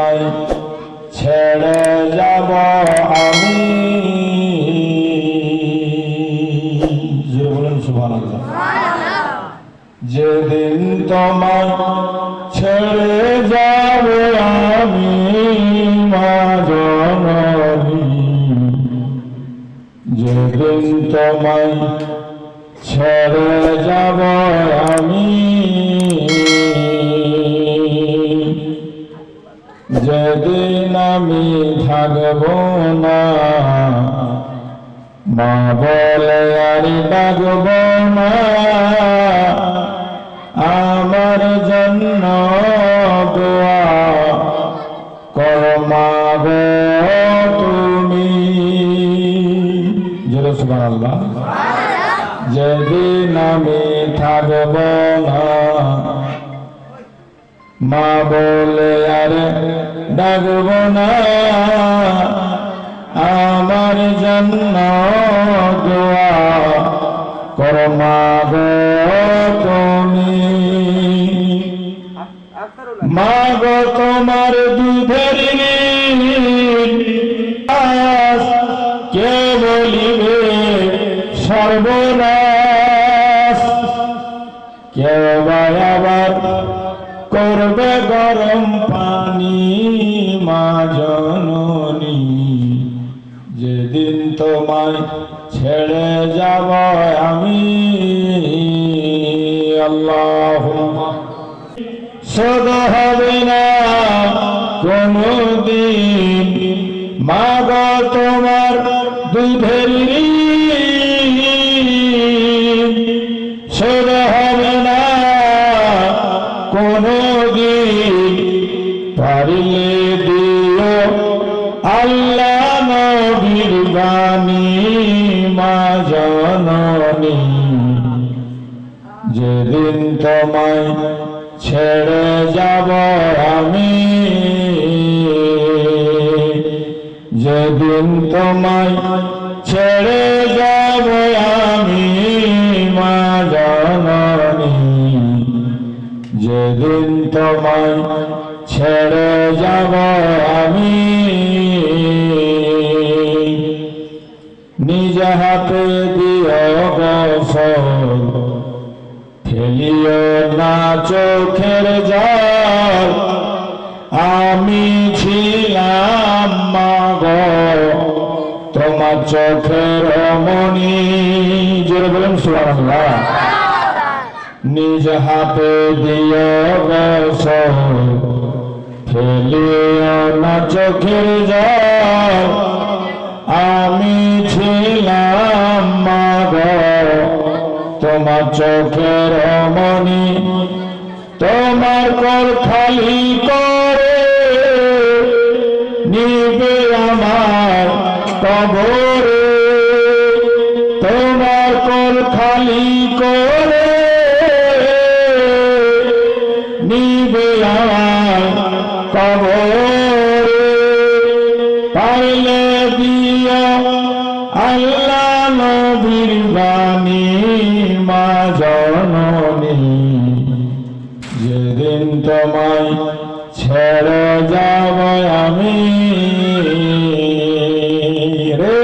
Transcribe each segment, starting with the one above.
তোমায় ছেড়ে যাব আমি। জোরে বলেন সুবহানাল্লাহ। যেদিন তোমায় ছেড়ে যাব আমি মা জননী, যেদিন তোমায় ছেড়ে যাব আমি, যেদিন আমি থাকব না মা বলে আর ডাকব না, আমার জন্য দোয়া করো মা গো তুমি। জোরে সুবহানাল্লাহ। যেদিন আমি থাকব না মা বলে আর ডাকব না, আমার জন্য দোয়া করো মা গো তুমি। মা গো তোমার দুধের কে বলিবে সর্বনাশ, কেউ বা আবার করবে গরম পানি মা জননী, যেদিন তোমায় ছেড়ে যাব আমি। আল্লাহুম্মা শোধ হবে না কোনদিন মা গো তোমার দুধের ঋণ, শোধ হবে না কোনদিন, পারিলে দিও আল্লাহ নবীর বাণী মা জননী, যেদিন তোমায় ছেড়ে যাব আমি, যেদিন তোমায় ছেড়ে যাব আমি মা জননী, যেদিন তোমায় ছেড়ে যাব আমি। নিজ হাতে দিও গোসল, ফেলিও না চোখের জল, আমি ছিলাম মা গো তোমার চোখের মণি। জোরে বলেন সুবহানাল্লাহ। নিজ হাতে দিও গোসল, ফেলিও না চোখের জল, আমি ছিলাম মা গো তোমার চোখের মণি। তোমার কর খালি করে নিবে আমার কবরে, তোমার কর খালি করে নিবে আমার কবরে, পাইলে দিও আল্লাহ নবীর বাণী মা জননী, যেদিন তোমায় ছেড়ে যাব আমি। রে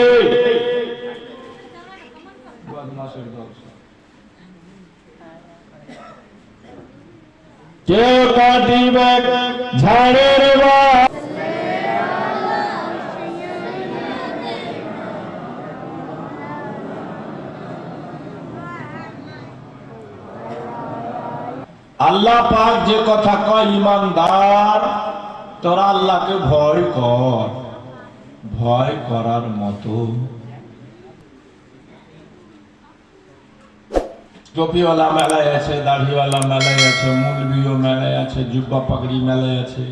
কেউ কাটিবে ঝাড়ের বা, আল্লাহ পাক যে কথা কয় ইমানদার তোরা আল্লাহকে ভয় কর, ভয় করার মতো টুপিওয়ালা মেলায় আছে, দাড়িওয়ালা মেলায় আছে, মৌলভিও মেলায় আছে, জুব্বা পাগড়ি মেলায় আছে,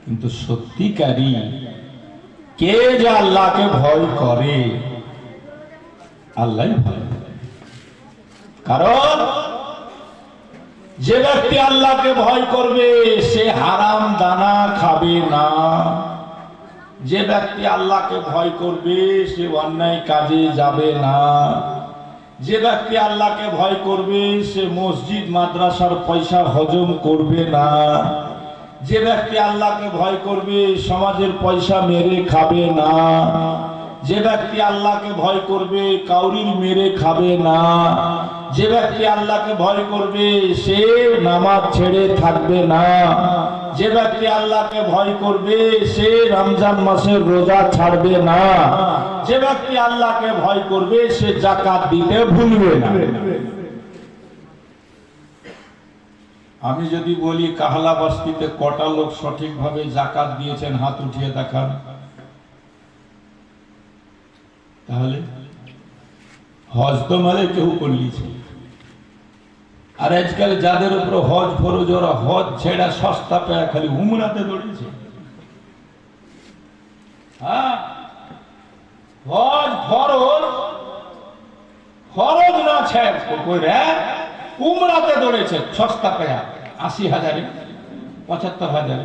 কিন্তু সত্যিকারী কে যে আল্লাহকে ভয় করে আল্লাহ ভয় করে। কারণ যে ব্যক্তি আল্লাহকে ভয় করবে সে হারাম দানা খাবে না, যে ব্যক্তি আল্লাহকে ভয় করবে সে অন্যায় কাজে যাবে না, যে ব্যক্তি আল্লাহকে ভয় করবে সে মসজিদ মাদ্রাসার পয়সা হজম করবে না। যে ব্যক্তি আল্লাহকে ভয় করবে সমাজের পয়সা মেরে খাবে না। যে ব্যক্তি আল্লাহকে ভয় করবে কাউরির মেরে খাবে না। যে ব্যক্তি আল্লাহকে ভয় করবে সে নামাজ ছেড়ে থাকবে না। যে ব্যক্তি আল্লাহকে ভয় করবে সে রমজান মাসের রোজা ছাড়বে না। যে ব্যক্তি আল্লাহকে ভয় করবে সে যাকাত দিতে ভুলবে না। আমি যদি বলি কাহলা বস্তিতে কটা লোক সঠিকভাবে যাকাত দিয়েছেন হাত উঠিয়ে দেখান, তাহলে হজ তো মানে কেউ করলিছে। আর আজকাল যাদের উপর হজ ফরজ ওরা হজ ছেড়া সস্তা পেয়ে খালি উমরাতে দৌড়েছে। হ্যাঁ, হজ ফরজ ফরজ না ছেড়ে উমরাতে দৌড়েছে সস্তা পেয়া ৮০,০০০ ৭৫,০০০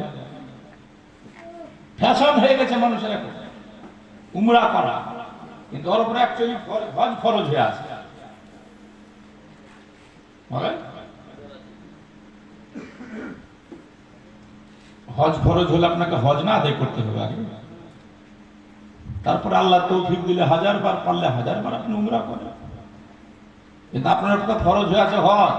ফ্যাশন হয়ে গেছে মানুষের এখন উমরা করা, কিন্তু ওর উপরে অ্যাকচুয়ালি হজ ফরজ হয়ে আছে। হজ ফরজ হলে আপনাকে হজ না আদায় করতে হবে আগে, তারপরে আল্লাহ তৌফিক দিলে ১০০০ বার পারলে ১০০০ বার আপনি উমরা করেন, কিন্তু আপনার একটা ফরজ হয়ে আছে হজ।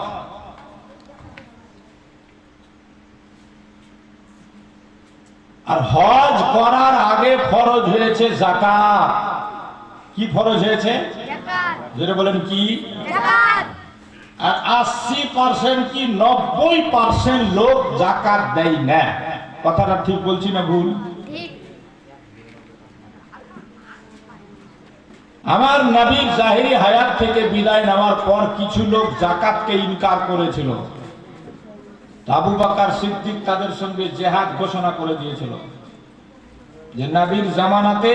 আর হজ করার আগে ফরজ হয়েছে যাকাত। কি ফরজ হয়েছে? যেটা বলেন কি? আর ৮০% কি ৯০% লোক যাকাত দেয় না। কথাটা ঠিক বলছি না ভুল? আমার নবীর জাহিরি হায়াত থেকে বিদায় নেওয়ার পর কিছু লোক যাকাতকে ইনকার করেছিল। আবু বকর সিদ্দিক তাদের সঙ্গে জিহাদ ঘোষণা করে দিয়েছিল যে নবীর জামানাতে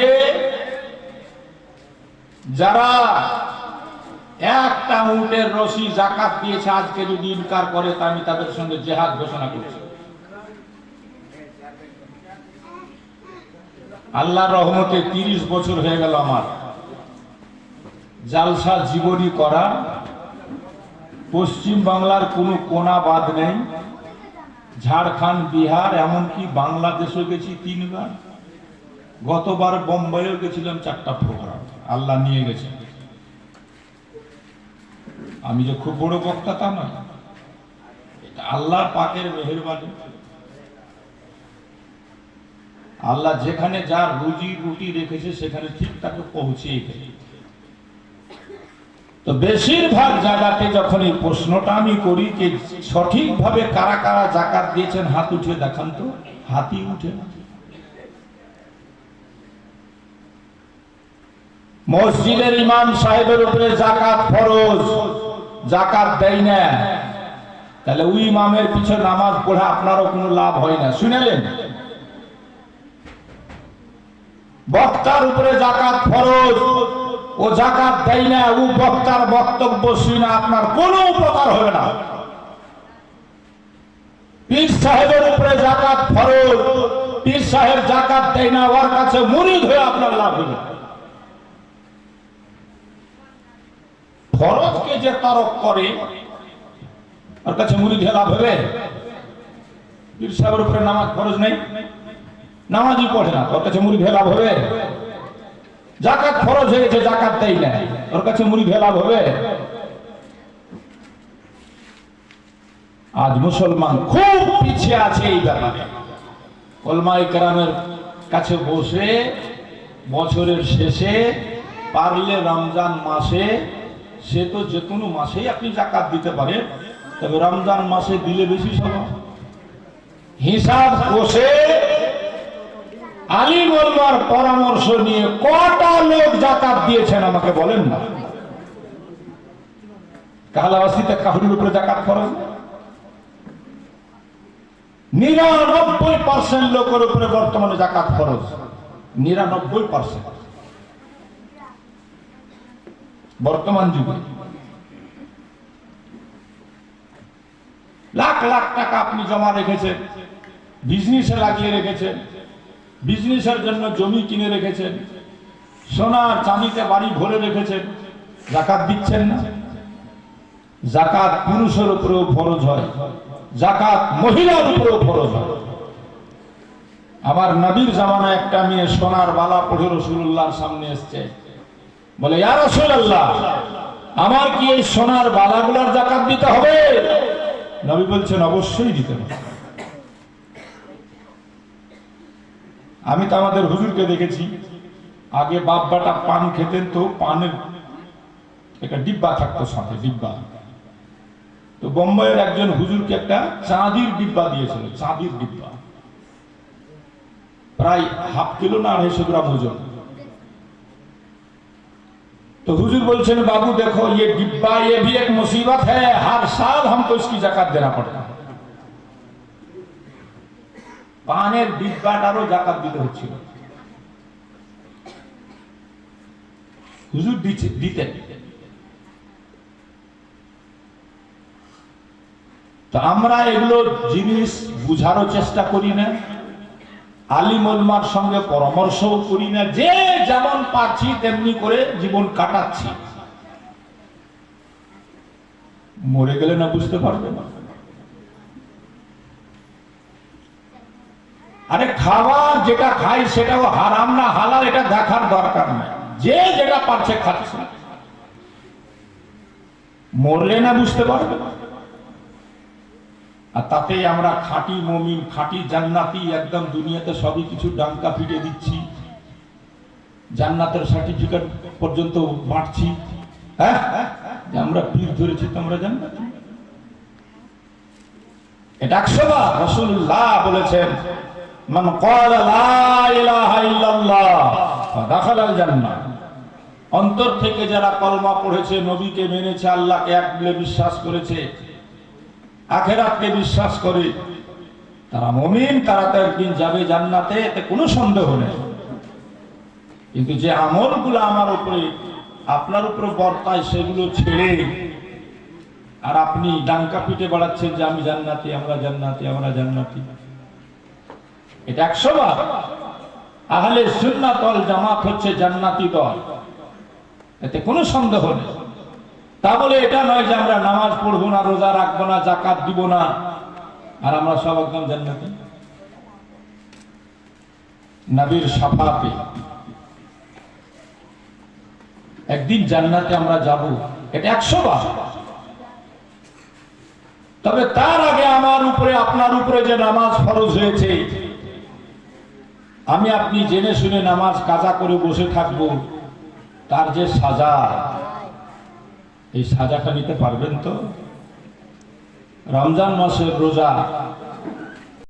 যারা একটা উটের রশি যাকাত দিয়েছে আজকে যদি ইনকার করে তা আমি তাদের সঙ্গে জিহাদ ঘোষণা করছি। আল্লাহর রহমতে ৩০ বছর হয়ে গেল আমার জালসা জীবনী করা, পশ্চিম বাংলার কোনো কোনা বাদ নেই, ঝাড়খণ্ড, বিহার, এমনকি বাংলাদেশও গেছি ৩ বার। গতবার বোম্বাইও গেছিলাম ৪টা প্রোগ্রাম, আল্লাহ নিয়ে গেছে। আমি যে খুব বড় বক্তা তা নয়, এটা আল্লাহ পাকের মেহেরবানি। আল্লাহ যেখানে যার রুজি রুটি রেখেছে সেখানে ঠিক তাকে পৌঁছিয়ে গেছে। তো বেশিরভাগ জায়গাতে যখন এই প্রশ্নটা আমি করি যে সঠিকভাবে কারা কারা যাকাত দিয়েছেন হাত উঠিয়ে দেখান, তো হাতই উঠে না। মসজিদের ইমাম সাহেবের উপরে যাকাত ফরজ, যাকাত দেয় না, তাহলে ওই ইমামের পিছনে নামাজ পড়ে আপনারও কোনো লাভ হয় না। শুনেলেন? বক্তার উপরে যাকাত ফরজ, ও যাকাত দেয় না, ও বক্তার বক্তব্য শুনে আপনার কোনো উপকার হবে না। পীর সাহেবের উপরে যাকাত ফরজ, পীর সাহেব যাকাত দেয় না, ওর কাছে মুরিদ হয়ে আপনার লাভ হবে। ফরজকে যে তরক করে ওর কাছে মুরিদ হয়ে লাভ হবে? পীর সাহেবের উপরে নামাজ ফরজ নেই, নামাজই পড়ে না, ওর কাছে মুরিদ হয়ে লাভ হবে? যাকাত ফরজ হয়েছে, যাকাত দেয় না, ওর কাছে মুরিদ হয়ে লাভ হবে? আজ মুসলমান খুব পিছিয়ে আছে এই ব্যাপারে। উলামায়ে কেরামের কাছে বসে বছরের শেষে পারলে রমজান মাসে, সে তো যে কোনো মাসেই আপনি যাকাত দিতে পারেন, তবে রমজান মাসে দিলে বেশি সওয়াব। হিসাব কষে আলিম ওলামার পরামর্শ নিয়ে কটা লোক যাকাত দিয়েছেন আমাকে বলেন না। কাহলাওয়াসিতে কাহুরির উপরে যাকাত ফরজ, ৯৯% লোকের উপরে বর্তমানে যাকাত ফরজ। ৯৯% বর্তমান যুগে। লাখ লাখ টাকা আপনি জমা রেখেছেন, বিজনেসে লাগিয়ে রেখেছেন, বিজনেসের জন্য জমি কিনে রেখেছেন, সোনার চাঁদিতে বাড়ি ভরে রেখেছেন, যাকাত দিচ্ছেন না। যাকাত পুরুষের উপরেও ফরজ হয়, যাকাত মহিলার উপরেও ফরজ হয়। আমার নবীর জামানায় একটা মেয়ে সোনার বালা পড়ে রাসূলুল্লাহর সামনে এসেছে, বলে ইয়া রাসূলুল্লাহ, আমার কি এই সোনার বালাগুলোর যাকাত দিতে হবে? নবী বলছেন অবশ্যই দিতে হবে। আমি তো আমাদের হুজুরকে দেখেছি, আগে বাপ বেটা পান খেতেন, তো পানের একটা ডিব্বা থাকতো সাথে, ডিব্বা। তো বোম্বাইয়ের একজন হুজুরকে একটা চাঁদির ডিব্বা দিয়েছিল, চাঁদির ডিব্বা, প্রায় হাফ কিলো না 250 গ্রাম ওজন। तो हुजूर बोलছেন, बाबू देखो ये डिब्बा, ये भी एक मुसीबत है, हर साल हमको इसकी जाकात देना पड़ता है। पाনের ডিব্বাটারও জাকাত দিতে হচ্ছিল। হুজুর দিতেন। তো আমরা এগুলো জিনিস বুঝারও চেষ্টা করি না, আলিম ওলামার সঙ্গে পরামর্শও করি না, যে যেমন পাচ্ছি তেমনি করে জীবন কাটাচ্ছি। মরে গেলে না বুঝতে পারবে না। আরে খাবার যেটা খাই সেটাও হারাম না হালাল এটা দেখার দরকার নাই, যে যেটা পারছে খাচ্ছে। মরলে না বুঝতে পারবে। আর তাতে আমরা খাঁটি মুমিন, খাঁটি জান্নাতি, একদম দুনিয়াতে সবই কিছু ডাঙ্কা পিটে দিচ্ছি, জান্নাতের সার্টিফিকেট পর্যন্ত বাঁটছি। হ্যাঁ, আমরা পীর ধরেছি তো আমরা জান্নাতি। এটা 100 বার রাসূলুল্লাহ বলেছেন, মান ক্বালা লা ইলাহা ইল্লাল্লাহ ফাদাখালাল জান্নাহ। অন্তর থেকে যারা কলমা পড়েছে, নবীকে মেনেছে, আল্লাহকে এক বলে বিশ্বাস করেছে, আখিরাতকে বিশ্বাস করে, তারা মুমিন, তারা তো একদিন যাবে জান্নাতে, এতে কোনো সন্দেহ নেই। কিন্তু যে আমলগুলো আমার উপরে আপনার উপরে বর্তায় সেগুলো ছেড়ে আর আপনি ডাঙ্কা পিটে বেড়াচ্ছেন যে আমি জান্নাতি, আমরা জান্নাতি, আমরা জান্নাতি, এটা 100 বার। আহলে সুন্নাত ওয়াল জামাত হচ্ছে জান্নাতি দল, এতে কোনো সন্দেহ নেই। তা বলে এটা নয় যে আমরা নামাজ পড়বো না, রোজা রাখবো না, যাকাত দিব না, আর আমরা সব একদম জান্নাতি। নবীর শাফাতে একদিন জান্নাতে আমরা যাব, এটা 100 বার। তবে তার আগে আমার উপরে, আপনার উপরে যে নামাজ ফরজ হয়েছে, আমি আপনি জেনে শুনে নামাজ কাজা করে বসে থাকবো, তার যে সাজা, এই সাজাটা নিতে পারবেন তো? রমজান মাসের রোজা